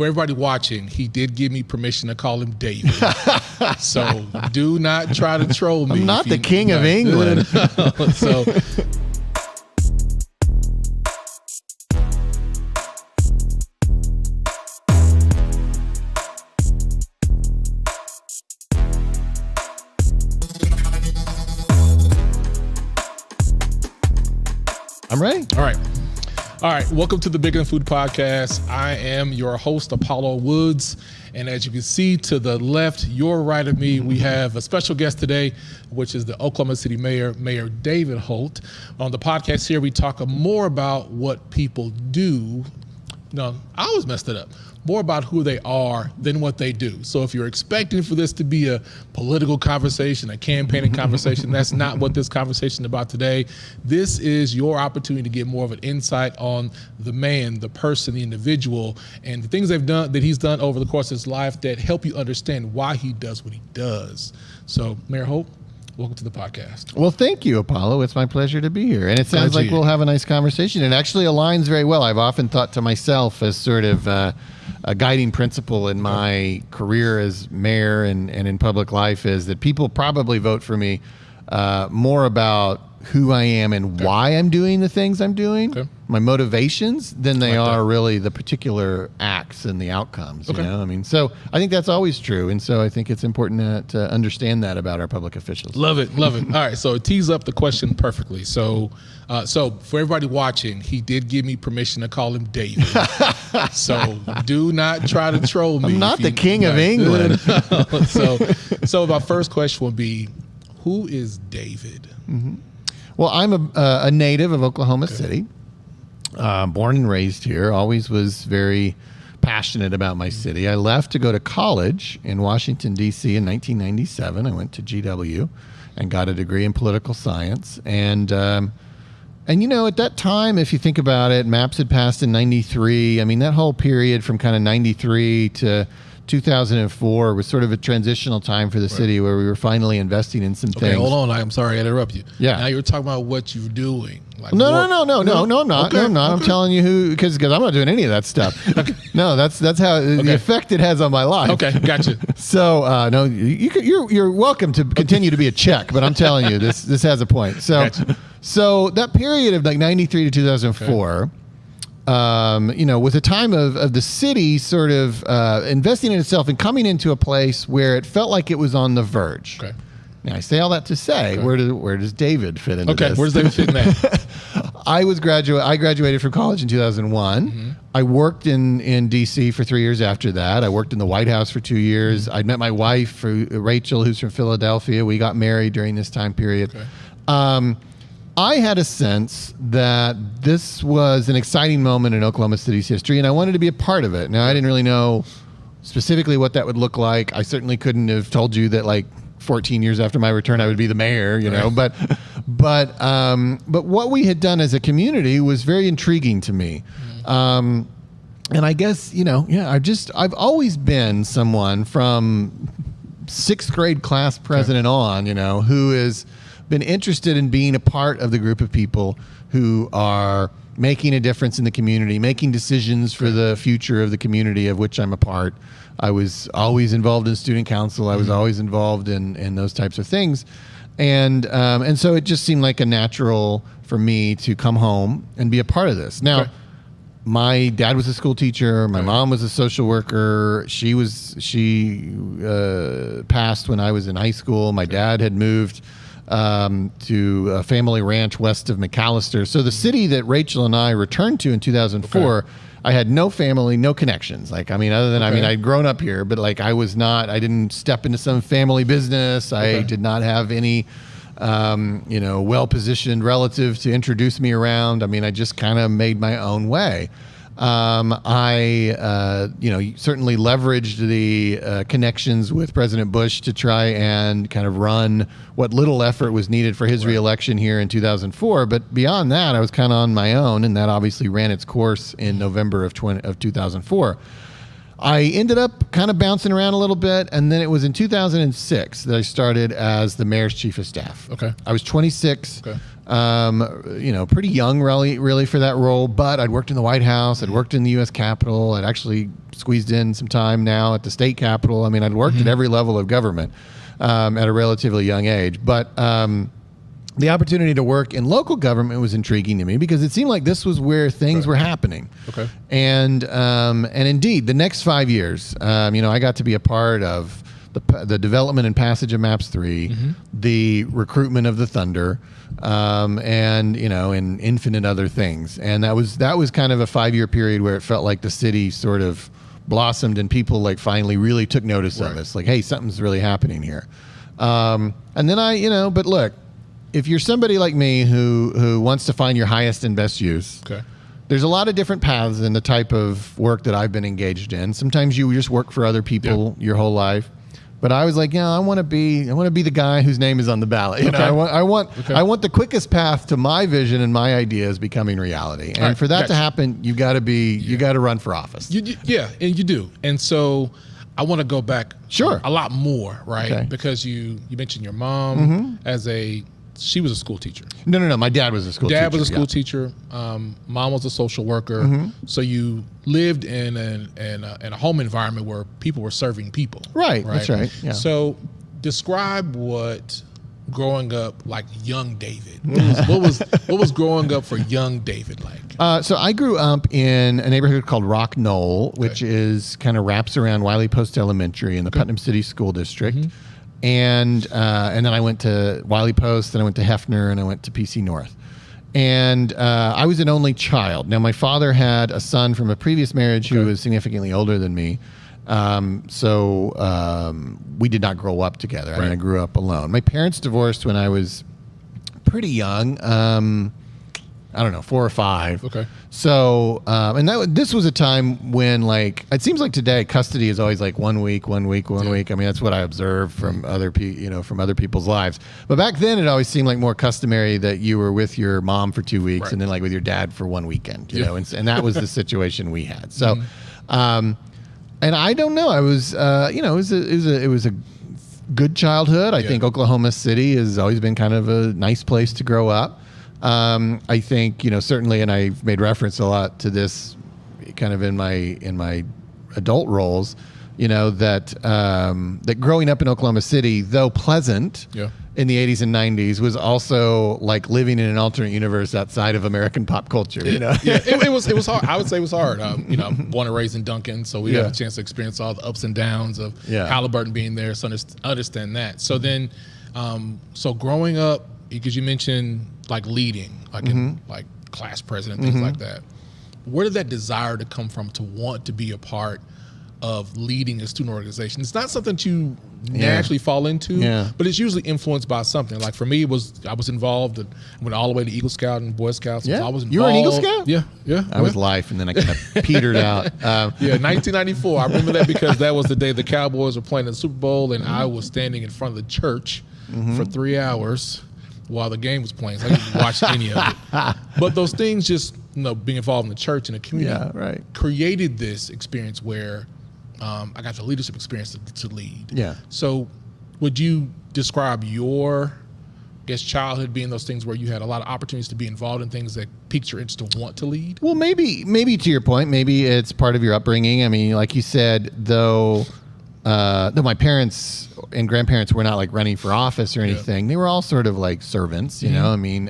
for everybody watching, he did give me permission to call him David. So do not try to troll me. I'm not the king of England. So. I'm ready. All right. Welcome to the Bigger Than Food podcast. I am your host, Apollo Woods. And as you can see to the left, your right of me, we have a special guest today, which is the Oklahoma City Mayor, Mayor David Holt. On the podcast here, we talk more about what people do. No, I always messed it up. More about who they are than what they do. So if you're expecting for this to be a political conversation, a campaigning conversation, that's not what this conversation is about today. This is your opportunity to get more of an insight on the man, the person, the individual, and the things that he's done over the course of his life that help you understand why he does what he does. So, Mayor Holt, welcome to the podcast. Well, thank you, Apollo. It's my pleasure to be here. And it sounds like we'll have a nice conversation. It actually aligns very well. I've often thought to myself as sort of a guiding principle in my career as mayor and in public life is that people probably vote for me more about who I am and why I'm doing the things I'm doing, my motivations, than they are really the particular acts and the outcomes. You know, I mean, so I think that's always true, and so I think it's important to understand that about our public officials. Love it. All right, so it tees up the question perfectly. So for everybody watching, he did give me permission to call him David. So do not try to troll me. I'm not the king of England. So my first question would be, who is David? Mm-hmm. Well, I'm a native of Oklahoma City, born and raised here, always was very passionate about my city. I left to go to college in Washington, D.C. in 1997. I went to GW and got a degree in political science. And you know, at that time, if you think about it, maps had passed in 93. I mean, that whole period from kind of 93 to 2004 was sort of a transitional time for the city where we were finally investing in some things. Hold on. I'm sorry to interrupt you. Yeah. Now you're talking about what you're doing. Like No, I'm not. No, I'm not. I'm telling you who, because I'm not doing any of that stuff. No, that's how the effect it has on my life. Okay, gotcha. So no, you're welcome to continue to be a check, but I'm telling you this has a point. So Gotcha. So that period of like 93 to 2004. You know, was a time of the city sort of investing in itself and coming into a place where it felt like it was on the verge. Okay. Now, I say all that to say, where does David fit into this? Where's David fit in that? I graduated from college in 2001. Mm-hmm. I worked in D.C. for 3 years after that. I worked in the White House for 2 years. Mm-hmm. I met my wife, Rachel, who's from Philadelphia. We got married during this time period. Okay. I had a sense that this was an exciting moment in Oklahoma City's history, and I wanted to be a part of it. Now, I didn't really know specifically what that would look like. I certainly couldn't have told you that, like, 14 years after my return, I would be the mayor, you know. But what we had done as a community was very intriguing to me. And I guess, you know, I've always been someone from sixth grade class president on, you know, who has been interested in being a part of the group of people who are making a difference in the community, making decisions for the future of the community of which I'm a part. I was always involved in student council. I was always involved in those types of things. And so it just seemed like a natural for me to come home and be a part of this. Now, my dad was a school teacher. My mom was a social worker. She passed when I was in high school. My dad had moved to a family ranch west of McAllister. So the city that Rachel and I returned to in 2004, I had no family, no connections. Like, I mean, other than, I'd grown up here, but like I didn't step into some family business. I did not have any, well-positioned relative to introduce me around. I mean, I just kind of made my own way. I certainly leveraged the connections with President Bush to try and kind of run what little effort was needed for his reelection here in 2004. But beyond that, I was kind of on my own, and that obviously ran its course in November of 2004. I ended up kind of bouncing around a little bit, and then it was in 2006 that I started as the mayor's chief of staff. Okay. I was 26. Okay. Pretty young really for that role, but I'd worked in the White House, I'd worked in the U.S. Capitol, I'd actually squeezed in some time now at the state Capitol. I mean, I'd worked at every level of government at a relatively young age, but the opportunity to work in local government was intriguing to me because it seemed like this was where things were happening. Okay. And indeed, the next 5 years, I got to be a part of the development and passage of Maps 3, the recruitment of the Thunder, and infinite other things. And that was kind of a 5-year period where it felt like the city sort of blossomed and people like finally really took notice of us. Like, hey, something's really happening here. And then but look, if you're somebody like me who wants to find your highest and best use, Okay. there's a lot of different paths in the type of work that I've been engaged in. Sometimes you just work for other people your whole life. But I was like, I want to be the guy whose name is on the ballot. I want the quickest path to my vision and my ideas becoming reality. And for that to happen, you got to run for office. And you do. And so I want to go back a lot more, right? Okay. Because you mentioned your mom she was a school teacher. No. My dad was a school teacher. Dad was a school teacher. Mom was a social worker. So you lived in a home environment where people were serving people. Right. That's right. Yeah. So describe what growing up like young David. What was growing up for young David like? So I grew up in a neighborhood called Rock Knoll, which is kind of wraps around Wiley Post Elementary in the Putnam City School District. And then I went to Wiley Post, then I went to Hefner, and I went to PC North. And I was an only child. Now, my father had a son from a previous marriage who was significantly older than me. So we did not grow up together. I mean, I grew up alone. My parents divorced when I was pretty young. I don't know, 4 or 5. Okay. So, this was a time when, like, it seems like today custody is always like 1 week. I mean, that's what I observed from other people's lives. But back then, it always seemed like more customary that you were with your mom for 2 weeks and then like with your dad for 1 weekend. You know, and that was the situation we had. So, and I don't know. I was, it was a good childhood. I think Oklahoma City has always been kind of a nice place to grow up. I think, certainly, and I've made reference a lot to this kind of in my adult roles, that growing up in Oklahoma City, though pleasant in the 80s and 90s, was also like living in an alternate universe outside of American pop culture. It was hard. I would say it was hard. Born and raised in Duncan, so we had a chance to experience all the ups and downs of Halliburton being there, so understand that. So then, so growing up, because you mentioned like leading, like in like class president, things like that. Where did that desire to come from to want to be a part of leading a student organization? It's not something that you naturally fall into, but it's usually influenced by something. Like for me, I was involved and went all the way to Eagle Scout and Boy Scouts. Yeah. So I was involved. You were an Eagle Scout? Yeah. I was life, and then I kind of petered out. 1994. I remember that because that was the day the Cowboys were playing in the Super Bowl, and I was standing in front of the church for 3 hours while the game was playing, so I didn't watch any of it. But those things, just being involved in the church and the community, created this experience where I got the leadership experience to lead. Yeah. So, would you describe your, childhood being those things where you had a lot of opportunities to be involved in things that piqued your interest to want to lead? Well, maybe to your point, maybe it's part of your upbringing. I mean, like you said, though my parents and grandparents were not like running for office or anything. They were all sort of like servants, I mean,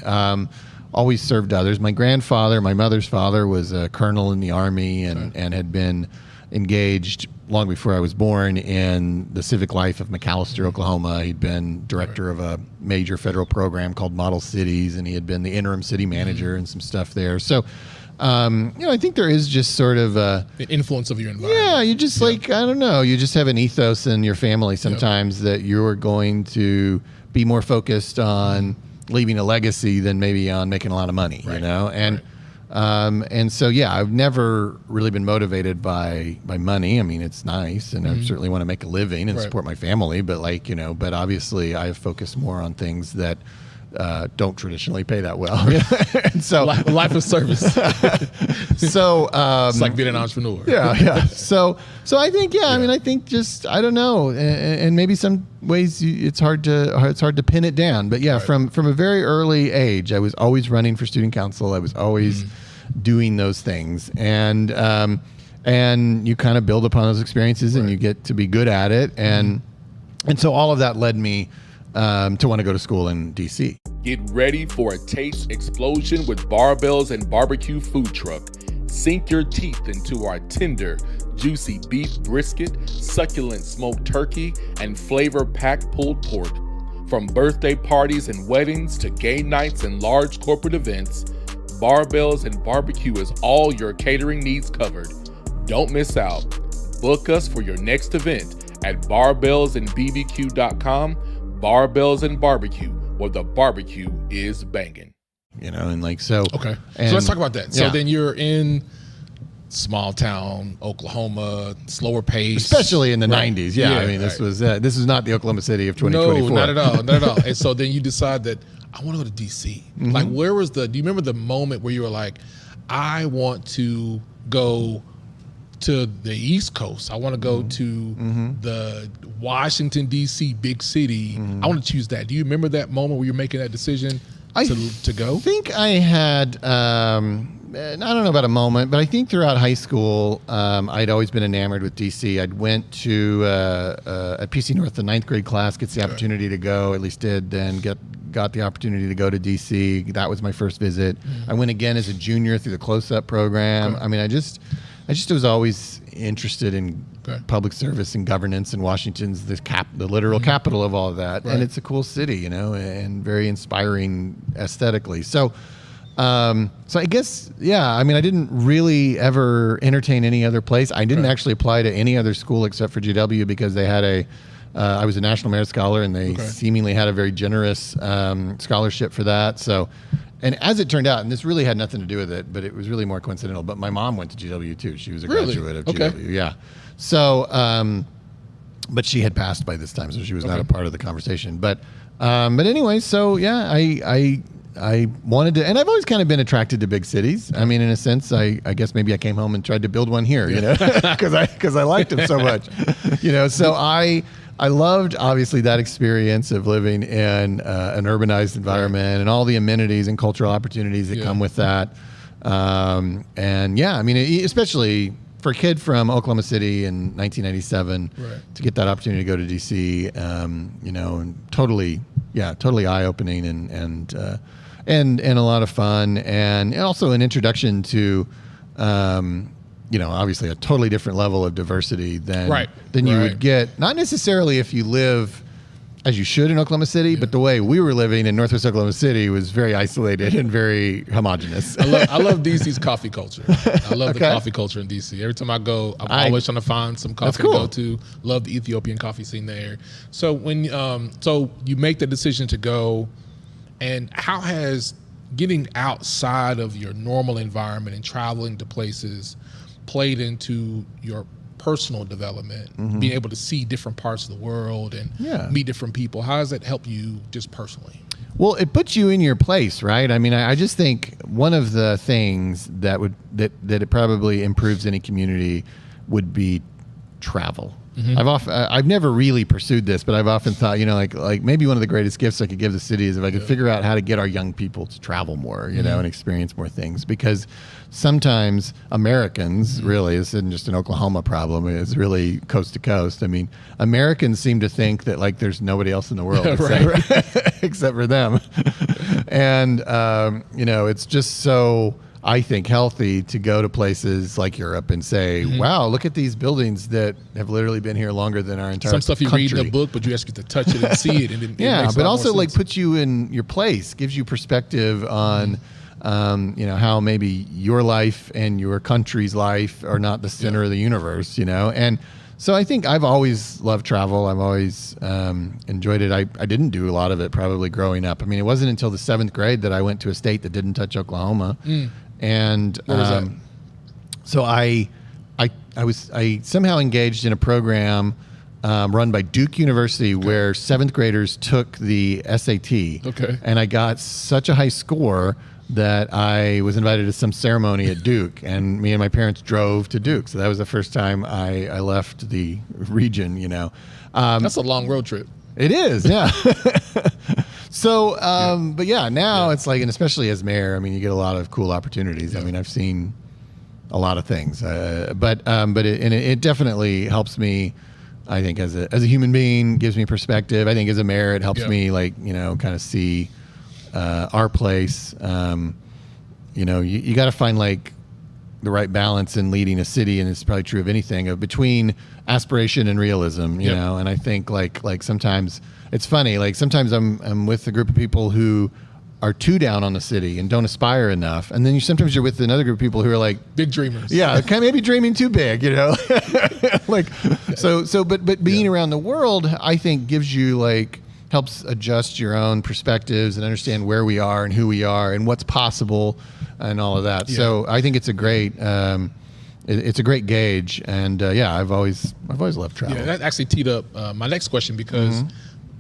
always served others. My grandfather, my mother's father, was a colonel in the Army and had been engaged long before I was born in the civic life of McAlester, Oklahoma. He'd been director of a major federal program called Model Cities, and he had been the interim city manager and some stuff there. So, I think there is just sort of the influence of your environment. Yeah, you just I don't know, you just have an ethos in your family sometimes that you're going to be more focused on leaving a legacy than maybe on making a lot of money, and so I've never really been motivated by money. I mean, it's nice, and I certainly want to make a living and support my family, but but obviously I have focused more on things that don't traditionally pay that well. And so life of service. So it's like being an entrepreneur. Yeah. So I think, I mean, I think just, I don't know, and maybe some ways it's hard to pin it down. But yeah, from a very early age, I was always running for student council. I was always doing those things, and you kind of build upon those experiences, and you get to be good at it, and so all of that led me to want to go to school in DC. Get ready for a taste explosion with Barbells and Barbecue Food Truck. Sink your teeth into our tender, juicy beef brisket, succulent smoked turkey, and flavor-packed pulled pork. From birthday parties and weddings to game nights and large corporate events, Barbells and Barbecue is all your catering needs covered. Don't miss out. Book us for your next event at barbellsandbbq.com. Barbells and Barbecue, where the barbecue is banging. And like so. Okay. And, so let's talk about that. So then you're in small town Oklahoma, slower pace, especially in the 90s. Yeah, I mean, this was not the Oklahoma City of 2024. No, not at all, not at all. And so then you decide that I want to go to DC. Like, where was do you remember the moment where you were like, I want to go to the East Coast. I want to go to the Washington, D.C. big city. I want to choose that. Do you remember that moment where you're making that decision to go? I think I had, I don't know about a moment, but I think throughout high school, I'd always been enamored with D.C. I'd went to, at PC North, the 9th grade class gets the opportunity to go, at least did, and got the opportunity to go to D.C. That was my first visit. I went again as a junior through the close-up program. I mean, I just was always interested in public service and governance, and Washington's the literal capital of all of that. And it's a cool city, and very inspiring aesthetically. So I guess, I mean, I didn't really ever entertain any other place. I didn't actually apply to any other school except for GW because they had I was a National Merit Scholar, and they seemingly had a very generous scholarship for that. So, and as it turned out, and this really had nothing to do with it, but it was really more coincidental, but my mom went to GW too. She was a graduate of GW. Yeah. So, but she had passed by this time, so she was not a part of the conversation. But anyway, so yeah, I wanted to, and I've always kind of been attracted to big cities. I mean, in a sense, I guess maybe I came home and tried to build one here, because I liked them so much, So I loved, obviously, that experience of living in an urbanized environment and all the amenities and cultural opportunities that come with that. And yeah, I mean, especially for a kid from Oklahoma City in 1997, to get that opportunity to go to DC, and totally eye-opening and a lot of fun, and also an introduction to, obviously a totally different level of diversity than you would get, not necessarily if you live as you should in Oklahoma City, but the way we were living in Northwest Oklahoma City was very isolated and very homogenous. I love DC's coffee culture. I love the coffee culture in DC. Every time I go, I'm always trying to find some coffee to go to. Love the Ethiopian coffee scene there. So when so you make the decision to go, and how has getting outside of your normal environment and traveling to places played into your personal development, being able to see different parts of the world and meet different people? How does that help you just personally? Well, it puts you in your place, right? I mean, I just think one of the things that it probably improves any community would be travel. I've never really pursued this, but I've often thought, like maybe one of the greatest gifts I could give the city is if I could figure out how to get our young people to travel more, and experience more things. Because sometimes Americans, really, this isn't just an Oklahoma problem, it's really coast to coast. I mean, Americans seem to think that like there's nobody else in the world except for them. And, it's just so, I think, healthy to go to places like Europe and say, wow, look at these buildings that have literally been here longer than our entire country. Some stuff you read in a book, but you actually get to touch it and see it. And it but also like puts you in your place, gives you perspective on, how maybe your life and your country's life are not the center of the universe, And so I think I've always loved travel. I've always enjoyed it. I didn't do a lot of it probably growing up. I mean, it wasn't until the 7th grade that I went to a state that didn't touch Oklahoma. And Where was that? So I somehow engaged in a program run by Duke University, where 7th graders took the SAT. Okay. And I got such a high score that I was invited to some ceremony at Duke, and me and my parents drove to Duke. So that was the first time I left the region, you know. That's a long road trip. It is, yeah. So, but yeah, now it's like, and especially as mayor, I mean, you get a lot of cool opportunities. I mean, I've seen a lot of things, but it definitely helps me, I think, as a human being, gives me perspective. I think as a mayor, it helps me, like, you know, kind of see our place. You know, you got to find like the right balance in leading a city, and it's probably true of anything, of between aspiration and realism, you know. And I think like sometimes it's funny, like sometimes I'm with a group of people who are too down on the city and don't aspire enough, and then sometimes you're with another group of people who are like big dreamers. Yeah, kind of maybe dreaming too big, you know. Like but being around the world, I think, gives you like, helps adjust your own perspectives and understand where we are and who we are and what's possible and all of that. So I think it's a great it's a great gauge, and I've always loved travel. Yeah, that actually teed up my next question, because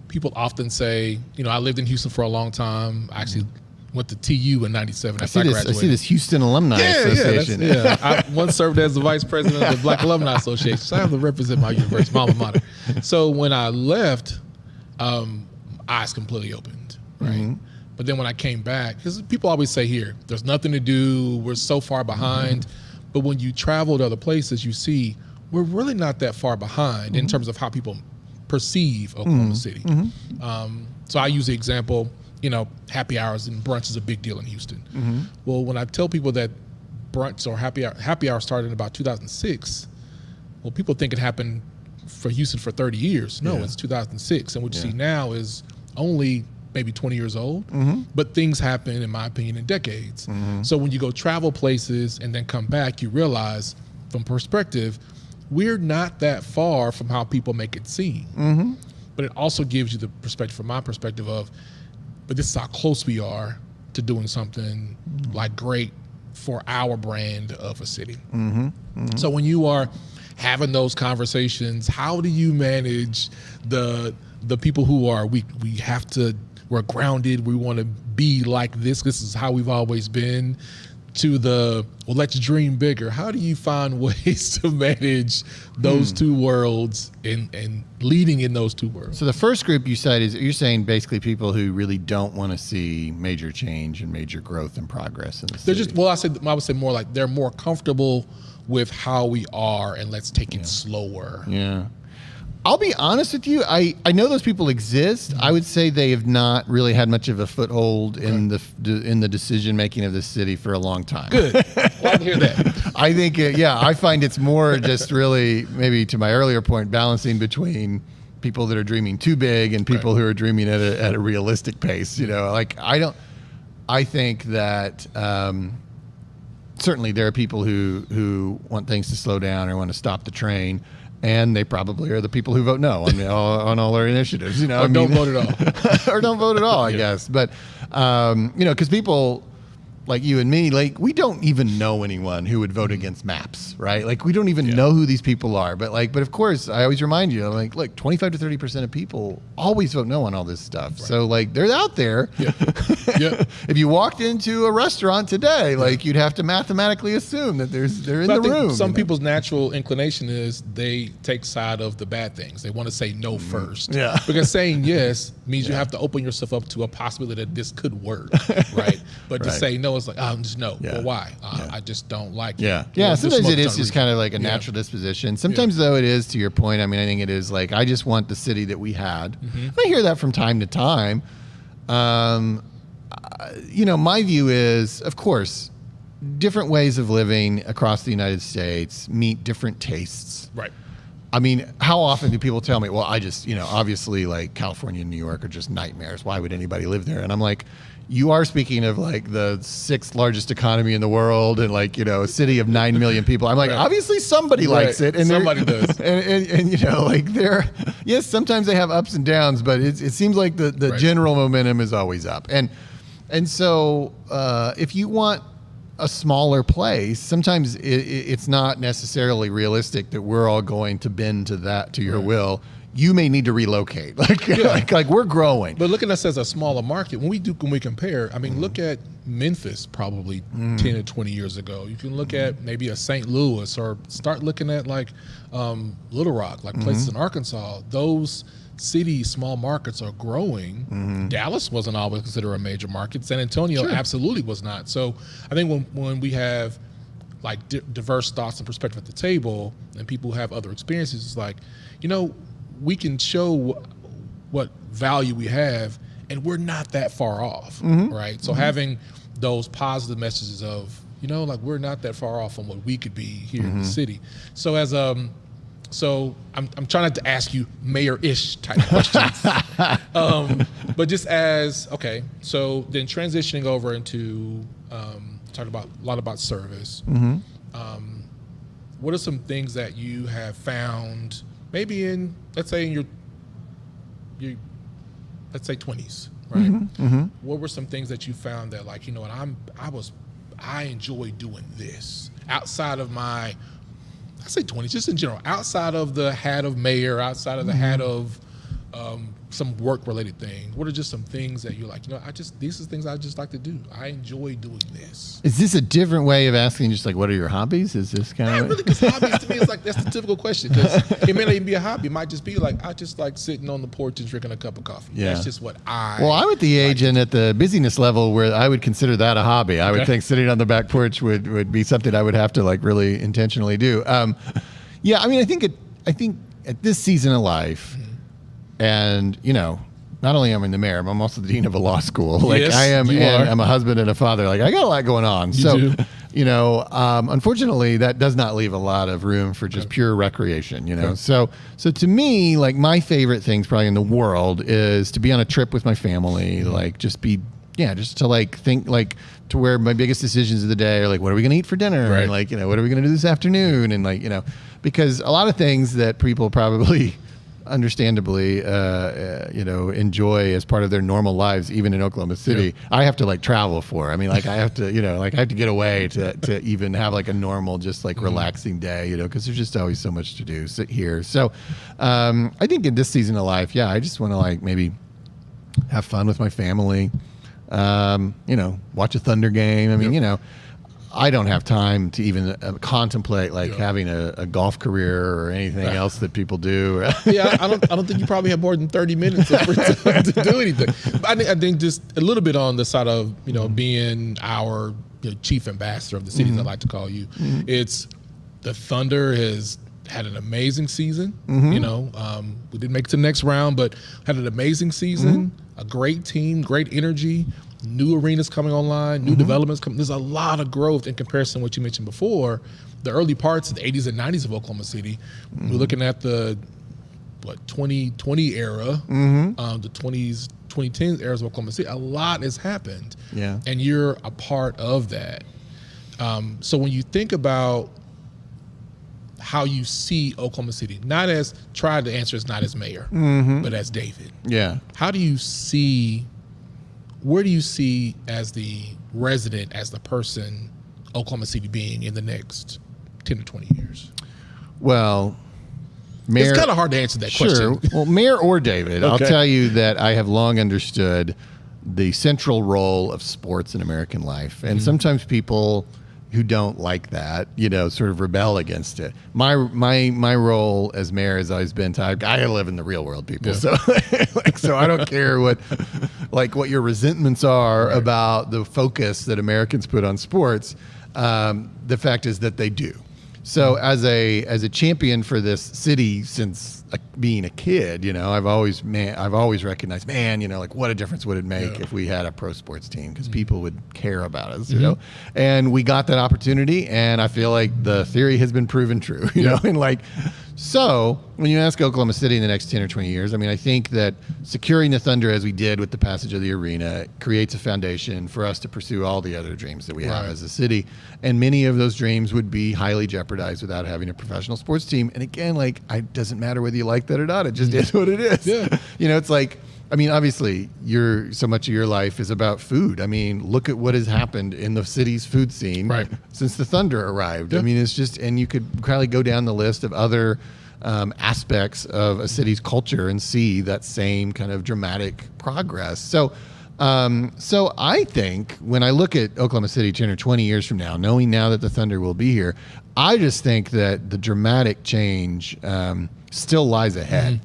people often say, you know, I lived in Houston for a long time. I actually went to TU in '97 after I graduated. I see this Houston Alumni Association. I once served as the vice president of the Black Alumni Association, so I have to represent my university, my alma mater. So when I left, eyes completely opened, right? But then when I came back, because people always say here, there's nothing to do, we're so far behind. But when you travel to other places, you see we're really not that far behind in terms of how people perceive Oklahoma City. So I use the example, you know, happy hours and brunch is a big deal in Houston. Well, when I tell people that brunch or happy hour started in about 2006, well, people think it happened for Houston for 30 years. No, it's 2006. And what you see now is only maybe 20 years old, but things happen, in my opinion, in decades. So when you go travel places and then come back, you realize from perspective, we're not that far from how people make it seem. But it also gives you the perspective, from my perspective, of, but this is how close we are to doing something like great for our brand of a city. So when you are having those conversations, how do you manage the people who are, we're grounded, we want to be like this is how we've always been, to the, well, let's dream bigger? How do you find ways to manage those two worlds and leading in those two worlds? So the first group you said is, you're saying basically people who really don't want to see major change and major growth and progress in the city. They're just, well, I would say more like they're more comfortable with how we are, and let's take it slower. Yeah. I'll be honest with you. I know those people exist. I would say they have not really had much of a foothold in the decision making of the city for a long time. Good. Glad to hear that. I think, I find it's more just really, maybe to my earlier point, balancing between people that are dreaming too big and people who are dreaming at a realistic pace. You know, like I think that certainly there are people who want things to slow down or want to stop the train. And they probably are the people who vote no on all our initiatives, you know. Or don't vote at all. Or don't vote at all, I guess. But, you know, because people like you and me, like, we don't even know anyone who would vote against maps, right? Like, we don't even know who these people are. But of course, I always remind you, like, look, 25 to 30% of people always vote no on all this stuff. Right. So, like, they're out there. Yeah. If you walked into a restaurant today, like, you'd have to mathematically assume that they're in the room. Some people's natural inclination is they take side of the bad things. They want to say no first. Yeah. Because saying yes means you have to open yourself up to a possibility that this could work, right? But to say no, it's like, just no. Well, why? I just don't like it. Yeah. Sometimes it is just kind of like a natural disposition. Sometimes, though, it is, to your point. I mean, I think it is like, I just want the city that we had. I hear that from time to time. You know, my view is, of course, different ways of living across the United States meet different tastes. Right. I mean, how often do people tell me, well, I just, you know, obviously, like, California and New York are just nightmares. Why would anybody live there? And I'm like, you are speaking of, like, the 6th largest economy in the world and, like, you know, a city of 9 million people. I'm like, obviously somebody likes it. And somebody does. And, you know, like, yes, sometimes they have ups and downs, but it seems like the general momentum is always up. And so if you want a smaller place, sometimes it's not necessarily realistic that we're all going to bend to your will. You may need to relocate. Like we're growing. But look at us as a smaller market. When we compare, I mean, look at Memphis probably 10 or 20 years ago. You can look at maybe a St. Louis, or start looking at like Little Rock, like places in Arkansas. Those cities, small markets are growing. Dallas wasn't always considered a major market. San Antonio absolutely was not. So I think when we have like diverse thoughts and perspective at the table, and people who have other experiences, it's like, we can show what value we have, and we're not that far off, right? So having those positive messages of, like we're not that far off from what we could be here in the city. So as so I'm trying not to ask you mayor-ish type questions, but just as, okay, so then transitioning over into talking about a lot about service. What are some things that you have found maybe in, let's say in your let's say 20s, right? What were some things that you found that, like, what, I enjoy doing this outside of my, I say 20s, just in general, outside of the hat of mayor, outside of the hat of some work-related thing. What are just some things that you're like, these are things I just like to do. I enjoy doing this. Is this a different way of asking, just like, what are your hobbies? Is this kind Not of... really, because hobbies to me is like, that's the typical question, because it may not even be a hobby. It might just be like, I just like sitting on the porch and drinking a cup of coffee. Yeah. That's just what Well, I'm at the age and at the busyness level where I would consider that a hobby. I would think sitting on the back porch would be something I would have to like really intentionally do. Yeah, I mean, I think at this season of life, and not only am I the mayor, I'm also the dean of a law school. Like Yes, I am, you and are. I'm a husband and a father. Like I got a lot going on. You do. Unfortunately, that does not leave a lot of room for just pure recreation. So to me, like my favorite things probably in the world is to be on a trip with my family. Like just to like think like to where my biggest decisions of the day are like, what are we going to eat for dinner? Right. And like, what are we going to do this afternoon? And like, because a lot of things that people probably understandably, enjoy as part of their normal lives, even in Oklahoma City, I have to like travel for. I mean, like I have to, I have to get away to even have like a normal, just like relaxing day, because there's just always so much to do here. So, I think in this season of life, I just want to like maybe have fun with my family, watch a Thunder game. I mean, I don't have time to even contemplate like having a golf career or anything else that people do. I don't think you probably have more than 30 minutes of free time to do anything. But I think just a little bit on the side of being our chief ambassador of the cities, I like to call you. It's the Thunder has had an amazing season. We didn't make it to the next round, but had an amazing season. A great team, great energy. New arenas coming online, new developments coming. There's a lot of growth in comparison to what you mentioned before. The early parts of the 80s and 90s of Oklahoma City. We're looking at the 2020 era, the 20s, 2010s eras of Oklahoma City. A lot has happened, and you're a part of that. So when you think about how you see Oklahoma City, not as tried to answer is not as mayor, but as David. How do you see? Where do you see as the resident, as the person, Oklahoma City being in the next 10 to 20 years? Well, mayor, it's kind of hard to answer that question. Well, mayor or David, I'll tell you that I have long understood the central role of sports in American life. And sometimes people who don't like that, sort of rebel against it. My role as mayor has always been I gotta live in the real world, people. So so I don't care what your resentments are about the focus that Americans put on sports. The fact is that they do. So as a champion for this city since being a kid, I've always recognized, like what a difference would it make if we had a pro sports team, because people would care about us, and we got that opportunity, and I feel like the theory has been proven true, and like, so when you ask Oklahoma City in the next 10 or 20 years, I mean, I think that securing the Thunder as we did with the passage of the arena creates a foundation for us to pursue all the other dreams that we have as a city. And many of those dreams would be highly jeopardized without having a professional sports team. And again, like, it doesn't matter whether you like that or not. It just is what it is. It's like, I mean, obviously, so much of your life is about food. I mean, look at what has happened in the city's food scene since the Thunder arrived. I mean, it's just, and you could probably go down the list of other aspects of a city's culture and see that same kind of dramatic progress. So I think when I look at Oklahoma City 10 or 20 years from now, knowing now that the Thunder will be here, I just think that the dramatic change still lies ahead.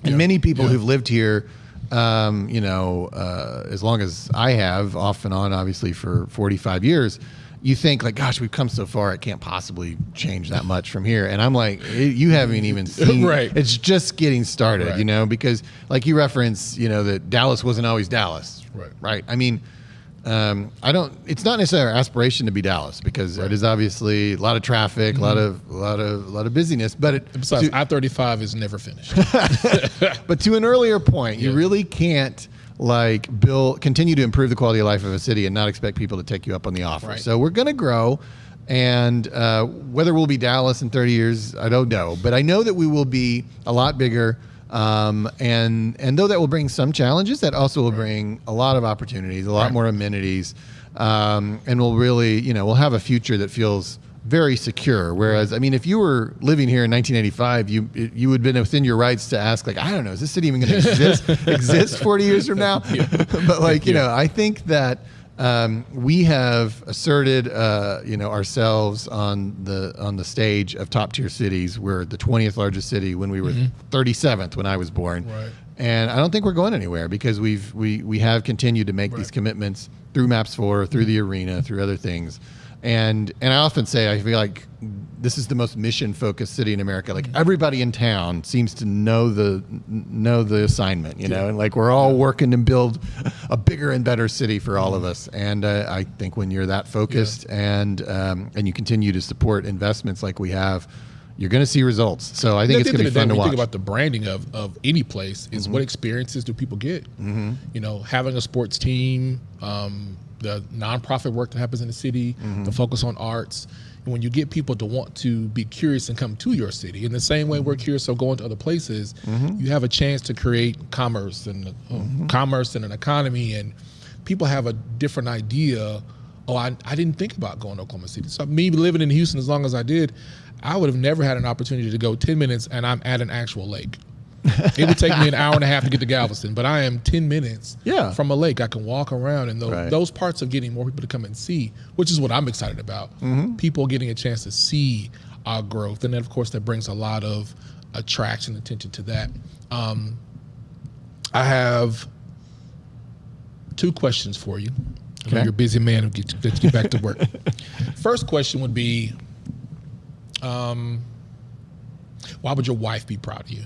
And many people who've lived here, as long as I have, off and on, obviously for 45 years, you think like, gosh, we've come so far, it can't possibly change that much from here. And I'm like, you haven't even seen, it's just getting started, because like you reference, that Dallas wasn't always Dallas, right? I mean, it's not necessarily our aspiration to be Dallas because it is obviously a lot of traffic, a lot of busyness, but besides, I-35 is never finished. But to an earlier point, you really can't continue to improve the quality of life of a city and not expect people to take you up on the offer. So we're going to grow, and whether we'll be Dallas in 30 years, I don't know, but I know that we will be a lot bigger. And though that will bring some challenges, that also will bring a lot of opportunities, a lot more amenities, and we'll really, we'll have a future that feels very secure. Whereas, I mean, if you were living here in 1985, you would have been within your rights to ask, like, I don't know, is this city even going to exist 40 years from now? But I think that we have asserted, ourselves on the stage of top tier cities. We're the 20th largest city when we were 37th when I was born, and I don't think we're going anywhere because we have continued to make these commitments through Maps 4, through the arena, through other things, and I often say I feel like this is the most mission-focused city in America. Like everybody in town seems to know the assignment, and like we're all working to build a bigger and better city for all of us. And I think when you're that focused and you continue to support investments like we have, you're going to see results. So I think it's going to be fun to watch. When you think about the branding of any place, is what experiences do people get? Having a sports team, the nonprofit work that happens in the city, the focus on arts. And when you get people to want to be curious and come to your city, in the same way we're curious of going to other places, you have a chance to create commerce and an economy, and people have a different idea. I didn't think about going to Oklahoma City. So me living in Houston as long as I did, I would have never had an opportunity to go 10 minutes and I'm at an actual lake. It would take me an hour and a half to get to Galveston, but I am 10 minutes from a lake. I can walk around, and those parts of getting more people to come and see, which is what I'm excited about. People getting a chance to see our growth, and then of course that brings a lot of attraction, attention to that. I have 2 questions for you. I know you're a busy man. Let's get back to work. First question would be, why would your wife be proud of you?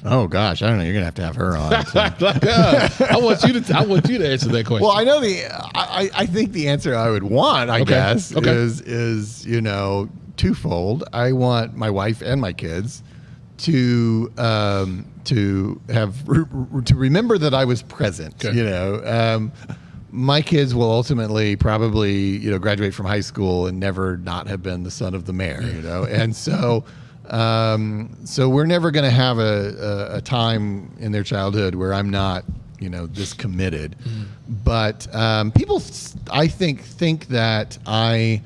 Oh gosh, I don't know. You're gonna have her on. So. I want you to answer that question. Well, I know I think the answer I would want, I guess, is twofold. I want my wife and my kids to remember that I was present. My kids will ultimately probably graduate from high school and never not have been the son of the mayor. And so. So we're never going to have a time in their childhood where I'm not, this committed. But people, I think that I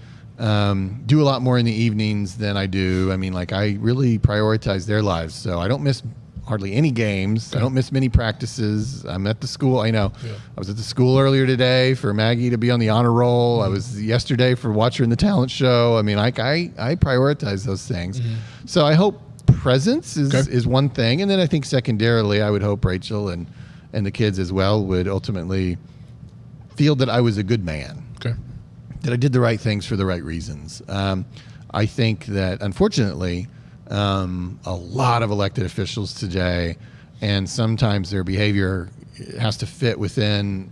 do a lot more in the evenings than I do. I mean, I really prioritize their lives, so I don't miss hardly any games. I don't miss many practices. I'm at the school. I know. I was at the school earlier today for Maggie to be on the honor roll. I was yesterday for Watch Her in the Talent Show. I mean, I prioritize those things. So I hope presence is one thing. And then I think secondarily, I would hope Rachel and the kids as well would ultimately feel that I was a good man. That I did the right things for the right reasons. I think that, unfortunately, a lot of elected officials today, and sometimes their behavior has to fit within,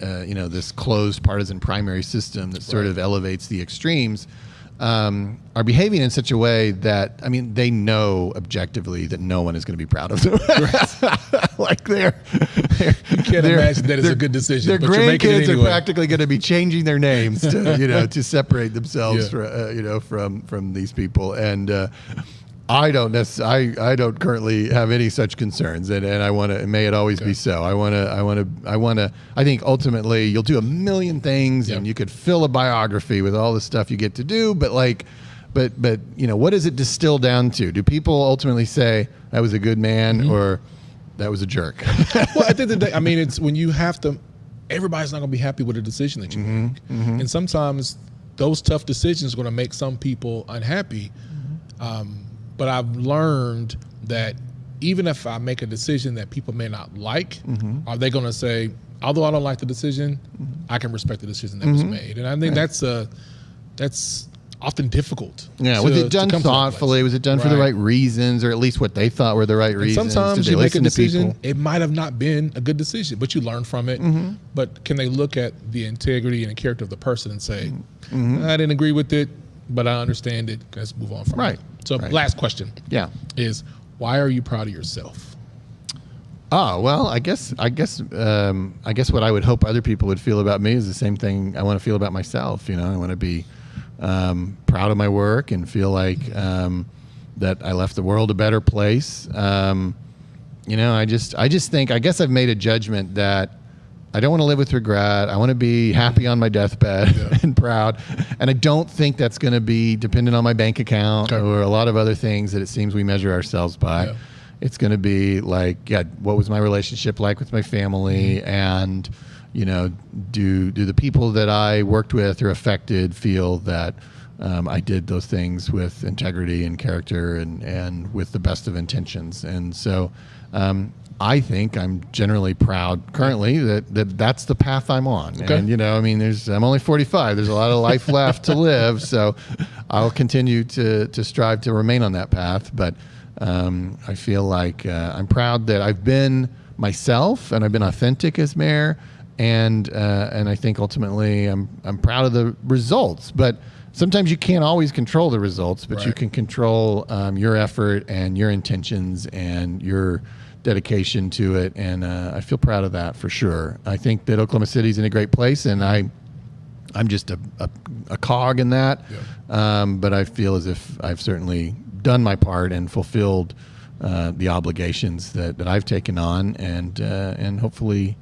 this closed partisan primary system that sort of elevates the extremes, are behaving in such a way that, I mean, they know objectively that no one is going to be proud of them. You can't imagine that it's a good decision. Their but you're making it grandkids anyway. are practically going to be changing their names to, to separate themselves, from these people. And I don't currently have any such concerns, and I want to. May it always be so. I think ultimately you'll do a million things, and you could fill a biography with all the stuff you get to do. But what does it distill down to? Do people ultimately say that was a good man or that was a jerk? Well, at the end of the day, I mean, it's when you have to. Everybody's not going to be happy with a decision that you make, and sometimes those tough decisions are going to make some people unhappy. But I've learned that even if I make a decision that people may not like, are they going to say, although I don't like the decision, I can respect the decision that was made? And I think that's often difficult. Yeah, was it done thoughtfully? Was it done for the right reasons, or at least what they thought were the right reasons? Sometimes you make a decision, it might have not been a good decision, but you learn from it. But can they look at the integrity and the character of the person and say, I didn't agree with it, but I understand it. Let's move on from it. So last question is, why are you proud of yourself? Oh, well, I guess what I would hope other people would feel about me is the same thing I want to feel about myself. I want to be proud of my work and feel like that I left the world a better place. I just think, I guess I've made a judgment that I don't want to live with regret. I want to be happy on my deathbed and proud. And I don't think that's going to be dependent on my bank account or a lot of other things that it seems we measure ourselves by. Yeah. It's going to be like, what was my relationship like with my family? And, do the people that I worked with or affected feel that I did those things with integrity and character and with the best of intentions? And so I think I'm generally proud currently that's the path I'm on. Okay. And, I'm only 45. There's a lot of life left to live. So I'll continue to strive to remain on that path. But I feel like I'm proud that I've been myself and I've been authentic as mayor. And I think ultimately I'm proud of the results. But sometimes you can't always control the results, but you can control your effort and your intentions and your dedication to it, and I feel proud of that for sure. I think that Oklahoma City's in a great place, and I'm just a cog in that. Yeah. But I feel as if I've certainly done my part and fulfilled the obligations that I've taken on, and hopefully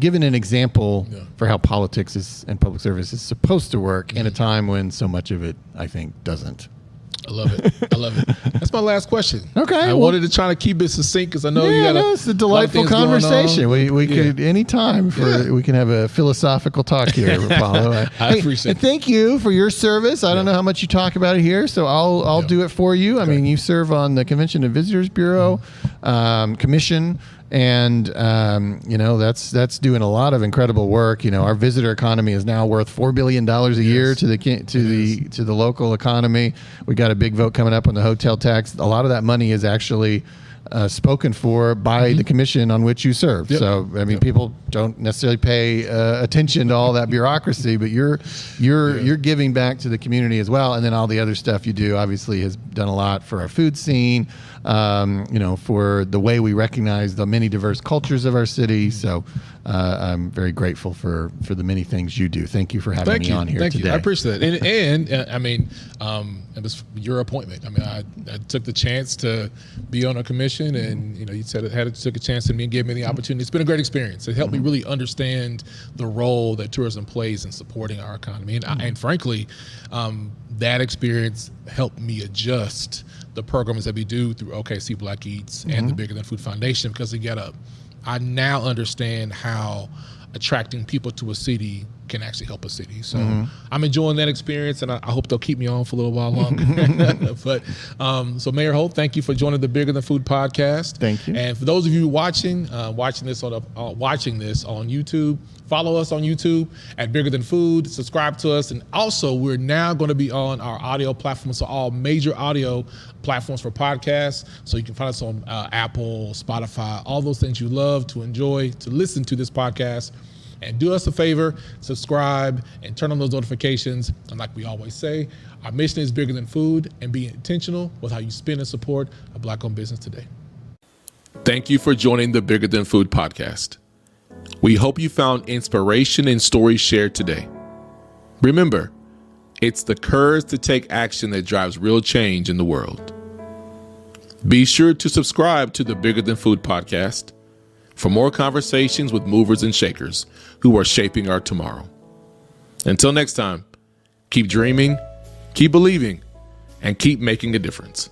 given an example for how politics and public service is supposed to work in a time when so much of it, I think, doesn't. I love it. That's my last question. Okay. I wanted to try to keep it succinct because I know you got it's a delightful conversation. We could any time we can have a philosophical talk here, Apollo. I appreciate it. Thank you for your service. I don't know how much you talk about it here, so I'll do it for you. I mean, you serve on the Convention and Visitors Bureau Commission. And that's doing a lot of incredible work. Our visitor economy is now worth $4 billion a year to the local economy. We got a big vote coming up on the hotel tax. A lot of that money is actually spoken for by the commission on which you serve. Yep. So I mean, people don't necessarily pay attention to all that bureaucracy, but you're giving back to the community as well. And then all the other stuff you do obviously has done a lot for our food scene. For the way we recognize the many diverse cultures of our city. So I'm very grateful for the many things you do. Thank you for having me on here today. Thank you. I appreciate it. And I mean, it was your appointment. I mean, I took the chance to be on a commission, and you said took a chance to me and gave me the opportunity. It's been a great experience. It helped me really understand the role that tourism plays in supporting our economy. And frankly, that experience helped me adjust the programs that we do through OKC Black Eats and the Bigger Than Food Foundation, because I now understand how attracting people to a city can actually help a city. So I'm enjoying that experience, and I hope they'll keep me on for a little while longer. But so Mayor Holt, thank you for joining the Bigger Than Food podcast. Thank you. And for those of you watching this on YouTube, follow us on YouTube at Bigger Than Food. Subscribe to us, and also we're now going to be on our audio platforms, so all major audio platforms for podcasts. So you can find us on Apple, Spotify, all those things you love to enjoy to listen to this podcast. And do us a favor, subscribe and turn on those notifications. And like we always say, our mission is bigger than food, and be intentional with how you spend and support a Black-owned business today. Thank you for joining the Bigger Than Food podcast. We hope you found inspiration in stories shared today. Remember, it's the courage to take action that drives real change in the world. Be sure to subscribe to the Bigger Than Food podcast for more conversations with movers and shakers who are shaping our tomorrow. Until next time, keep dreaming, keep believing, and keep making a difference.